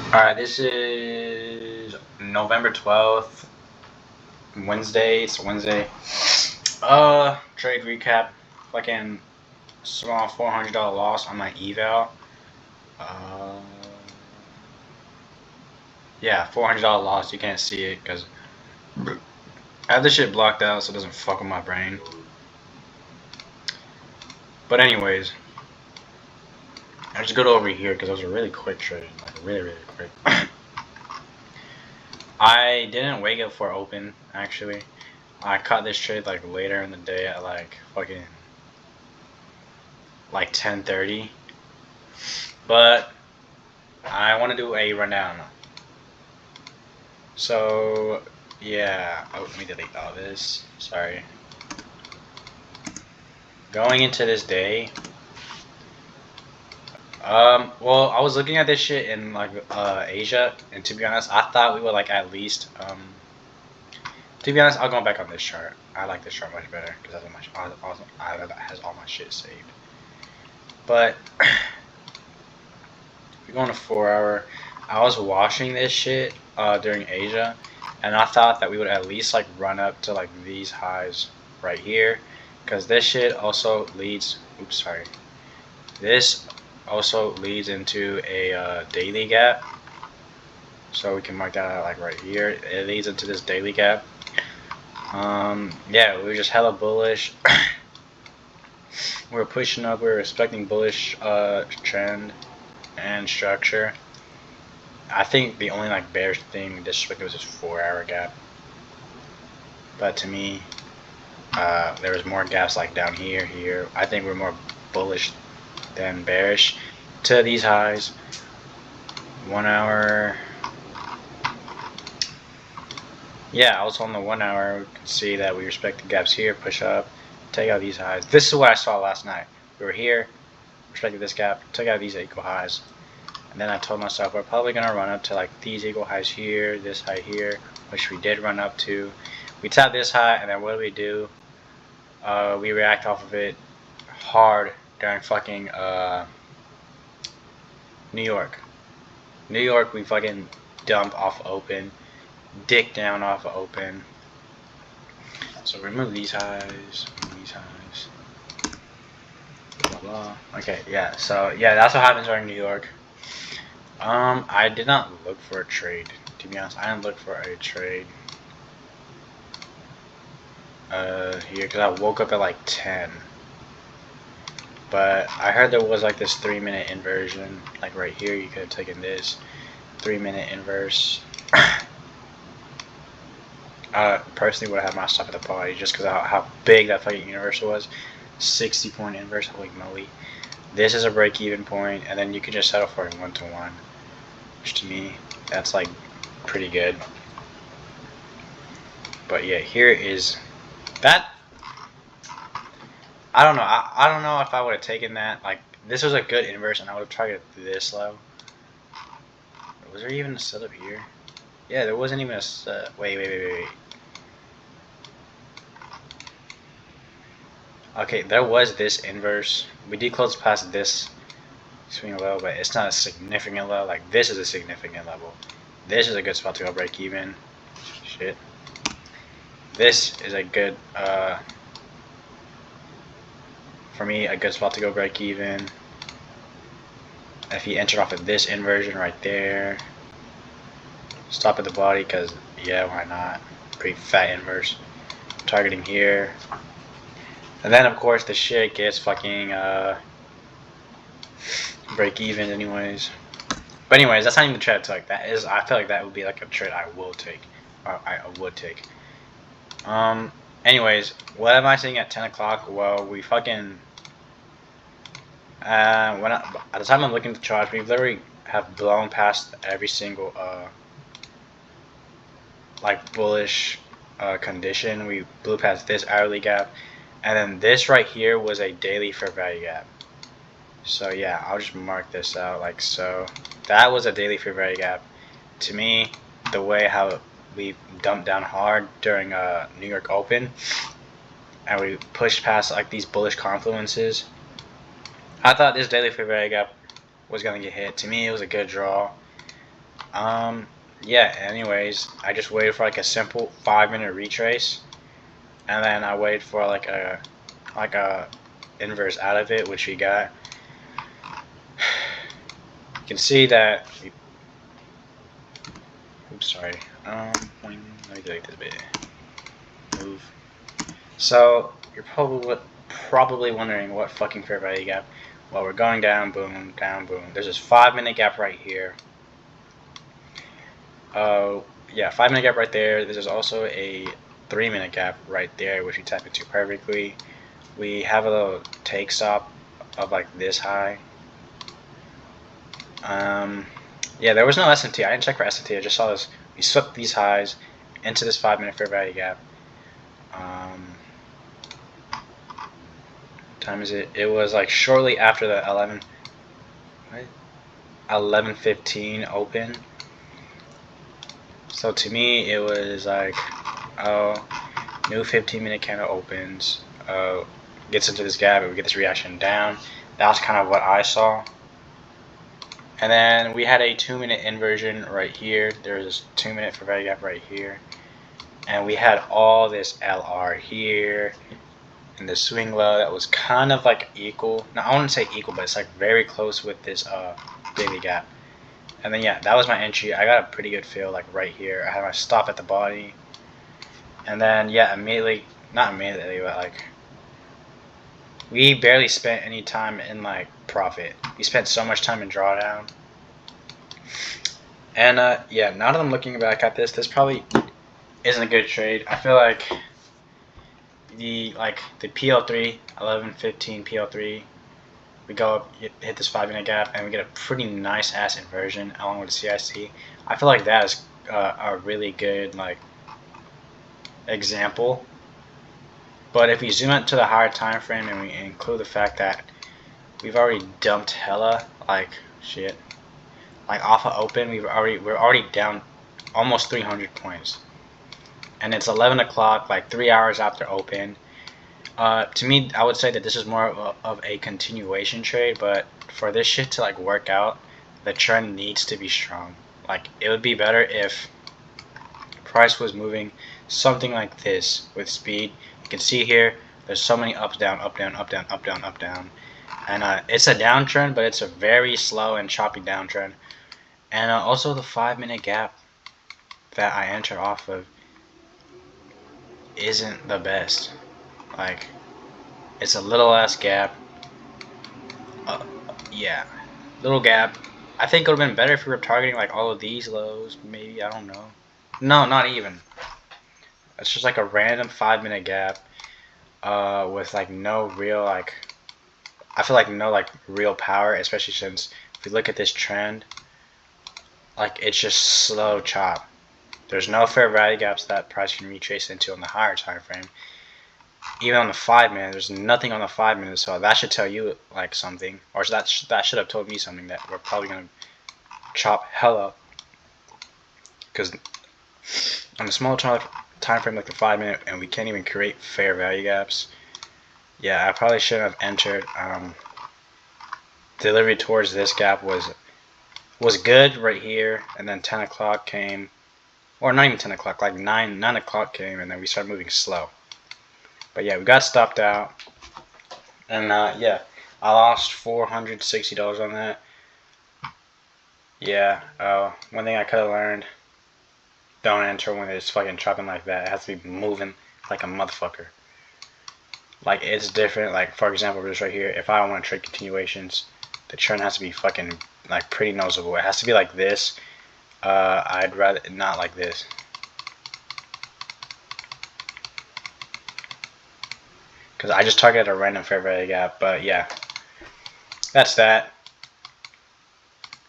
Alright, this is November 12th, Wednesday. It's Wednesday. Trade recap. Fucking small $400 loss on my eval. Uh, yeah, $400 loss. You can't see it because I have this shit blocked out so it doesn't fuck with my brain. But anyways, I just go to over here because it was a really quick trade. Like, really quick. I didn't wake up for open, actually. I caught this trade like later in the day at like fucking like 10:30. But I want to do a rundown. So yeah, oh, let me delete all this. Sorry. Going into this day, well, I was looking at this shit in like Asia, and to be honest, I thought we would like at least to be honest, I'll go back on this chart. I like this chart much better because it has all my shit saved. But we're going to 4 hour. I was watching this shit during Asia, and I thought that we would at least like run up to like these highs right here, because this shit also leads. Oops, sorry. This also leads into a daily gap, so we can mark that out like right here. It leads into this daily gap. Yeah, we were just hella bullish. We were pushing up. We were expecting bullish trend and structure. I think the only like bearish thing this was this 4 hour gap. But to me, there was more gaps like down here. I think we're more bullish than bearish to these highs. 1 hour. Yeah, also on the 1 hour, we can see that we respect the gaps here, push up, take out these highs. This is what I saw last night. We were here, respected this gap, took out these equal highs. And then I told myself we're probably going to run up to like these equal highs here, this high here, which we did run up to. We tap this high, and then what do? We react off of it hard during fucking New York. New York, we fucking dump off open, dick down off of open. So remove these highs, blah blah. Okay, yeah. So yeah, that's what happens during New York. I did not look for a trade. To be honest, I didn't look for a trade here because I woke up at like 10. But I heard there was like this 3-minute inversion, like right here. You could have taken this 3-minute inverse. Personally would have had my stop at the party just because of how big that fucking universe was. 60-point inverse, holy moly. This is a break-even point, and then you can just settle for a 1-to-1, which to me, that's like pretty good. But yeah, here is that. I don't know. I don't know if I would have taken that. Like, this was a good inverse, and I would have tried it this low. Was there even a setup here? Yeah, there wasn't even a set. Wait. Okay, there was this inverse. We did close past this swing low, but it's not a significant low. Like, this is a significant level. This is a good spot to go break even. Shit. This is a good, for me, a good spot to go break even. If he entered off of this inversion right there. Stop at the body, because, yeah, why not? Pretty fat inverse. Targeting here. And then, of course, the shit gets fucking, break even anyways. But anyways, that's not even the trade I took. That is, I feel like that would be like a trade I will take. Or I would take. Anyways, what am I saying at 10 o'clock? Well, we fucking, at the time I'm looking at the charts, we literally have blown past every single, like bullish, condition. We blew past this hourly gap. And then this right here was a daily fair value gap. So yeah, I'll just mark this out like so. That was a daily fair value gap. To me, the way how we dumped down hard during New York Open, and we pushed past like these bullish confluences. I thought this daily fair value gap was gonna get hit. To me, it was a good draw. Yeah, anyways, I just waited for like a simple 5-minute retrace, and then I waited for like a inverse out of it, which we got. You can see that oops, sorry. Let me delete this bit. Move. So you're probably wondering what fucking fair value gap. Well, we're going down, boom, down, boom. There's this 5-minute gap right here. Yeah, 5-minute gap right there. There's also a 3-minute gap right there, which we tap into perfectly. We have a little take stop of like this high. Yeah, there was no S&T. I didn't check for S&T. I just saw this. We swept these highs into this 5-minute fair value gap. Time is it? It was like shortly after the 11:15 open. So to me, it was like, oh, new 15-minute candle opens, gets into this gap, and we get this reaction down. That was kind of what I saw. And then we had a 2-minute inversion right here. There was this 2-minute fair value gap right here. And we had all this LR here. And the swing low that was kind of like equal. Now I wouldn't say equal, but it's like very close with this daily gap. And then yeah, that was my entry. I got a pretty good feel like right here. I had my stop at the body. And then yeah, not immediately, but like we barely spent any time in like profit. We spent so much time in drawdown. And yeah, now that I'm looking back at this probably isn't a good trade. I feel like the PL3 11:15 PL3, we go up, hit this 5-minute gap, and we get a pretty nice ass inversion along with the CIC. I feel like that is a really good like example. But if we zoom out to the higher time frame and we include the fact that we've already dumped hella like shit, like off of open, we're already down almost 300 points, and it's 11 o'clock, like 3 hours after open. To me, I would say that this is more of a continuation trade, but for this shit to like work out, the trend needs to be strong. Like it would be better if price was moving something like this with speed. You can see here, there's so many ups, down, up, down, up, down, up, down, up, down, and it's a downtrend, but it's a very slow and choppy downtrend. And also the 5-minute gap that I entered off of isn't the best. Like, it's a little ass gap. Yeah, little gap. I think it would have been better if we were targeting like all of these lows. Maybe, I don't know. No, not even. It's just like a random 5-minute gap. With like no real like, I feel like no like real power, especially since if we look at this trend, like it's just slow chop. There's no fair value gaps that price can retrace into on the higher time frame. Even on the 5-minute, there's nothing on the 5-minute, so that should tell you like something, or that should have told me something, that we're probably gonna chop hella. Because on a small time frame like the 5-minute, and we can't even create fair value gaps. Yeah, I probably shouldn't have entered. Delivery towards this gap was good right here, and then 10 o'clock came, or not even 10 o'clock, like 9 o'clock came, and then we started moving slow. But yeah, we got stopped out, and yeah, I lost $460 on that. Yeah, one thing I could have learned: don't enter when it's fucking chopping like that. It has to be moving like a motherfucker. Like it's different. Like for example, this right here. If I want to trade continuations, the trend has to be fucking like pretty noticeable. It has to be like this. I'd rather not like this. Because I just targeted a random fair value gap. But yeah, that's that.